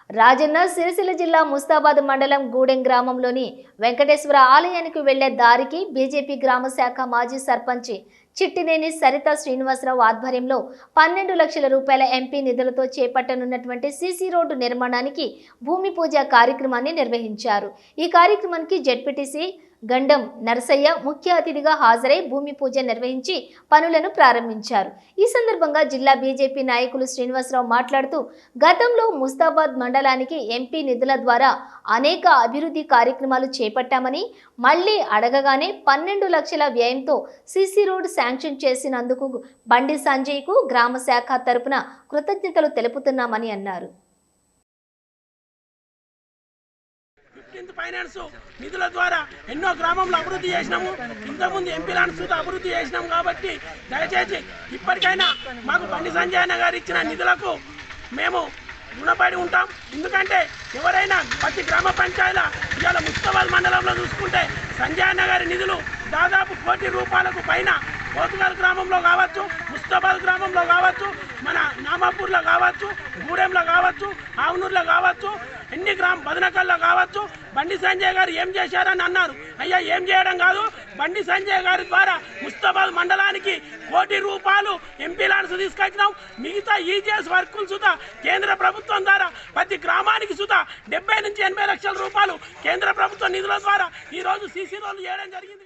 రాజన్న సిరిసిల్ల జిల్లా ముస్తాబాద్ మండలం గూడెం గ్రామంలోని వెంకటేశ్వర ఆలయానికి వెళ్లే దారికి బీజేపీ గ్రామ శాఖ మాజీ సర్పంచ్ చిట్టినేని సరిత శ్రీనివాసరావు ఆధ్వర్యంలో 12 లక్షల రూపాయల ఎంపీ నిధులతో చేపట్టనున్నటువంటి సీసీ రోడ్డు నిర్మాణానికి భూమి పూజ కార్యక్రమాన్ని నిర్వహించారు। ఈ కార్యక్రమానికి జెడ్పీటీసీ గండం నరసయ్య ముఖ్య అతిథిగా హాజరై భూమి పూజ నిర్వహించి పనులను ప్రారంభించారు। ఈ సందర్భంగా జిల్లా బీజేపీ నాయకులు శ్రీనివాసరావు మాట్లాడుతూ గతంలో ముస్తాబాద్ మండలానికి ఎంపీ నిధుల ద్వారా అనేక అభివృద్ధి కార్యక్రమాలు చేపట్టామని మళ్లీ అడగగానే 12 లక్షల వ్యయంతో సీసీ రోడ్ శాంక్షన్ చేసినందుకు బండి సంజయ్కు గ్రామ శాఖ తరపున కృతజ్ఞతలు తెలుపుతున్నామని అన్నారు। ఫైనాన్స్ నిధుల ద్వారా ఎన్నో గ్రామంలో అభివృద్ధి చేసినాము। ఇంతకుముందు ఎంపీ ల్యాండ్స్ అభివృద్ధి చేసినాము కాబట్టి దయచేసి ఇప్పటికైనా మాకు బండి సంజయ్ అన్న గారు ఇచ్చిన నిధులకు మేము రుణపడి ఉంటాం। ఎందుకంటే ఎవరైనా ప్రతి గ్రామ పంచాయతీల ఇవాళ ముస్తాబాద్ మండలంలో చూసుకుంటే సంజయ్ అన్న గారి నిధులు దాదాపు 1 కోటి రూపాయలకు పైన పోతుగల్ గ్రామంలో కావచ్చు, ముస్తాబాద్ గ్రామంలో కావచ్చు, మన నామాపూర్లో కావచ్చు, గూడెంలో కావచ్చు, ఆవునూరులో కావచ్చు, ఎన్ని బదనకల్లో కావచ్చు బండి సంజయ్ గారు ఏం చేశారని అన్నారు। అయ్యా ఏం చేయడం కాదు, బండి సంజయ్ గారి ద్వారా ముస్తాబాద్ మండలానికి 1 కోటి రూపాయలు ఎంపీ ల్యాండ్స్ తీసుకొచ్చినాం। మిగతా ఈజీఎస్ వర్కులు సుతా కేంద్ర ప్రభుత్వం ద్వారా ప్రతి గ్రామానికి సుతా 70 నుంచి 80 లక్షల రూపాయలు కేంద్ర ప్రభుత్వ నిధుల ద్వారా ఈరోజు సీసీ రోడ్లు చేయడం జరిగింది।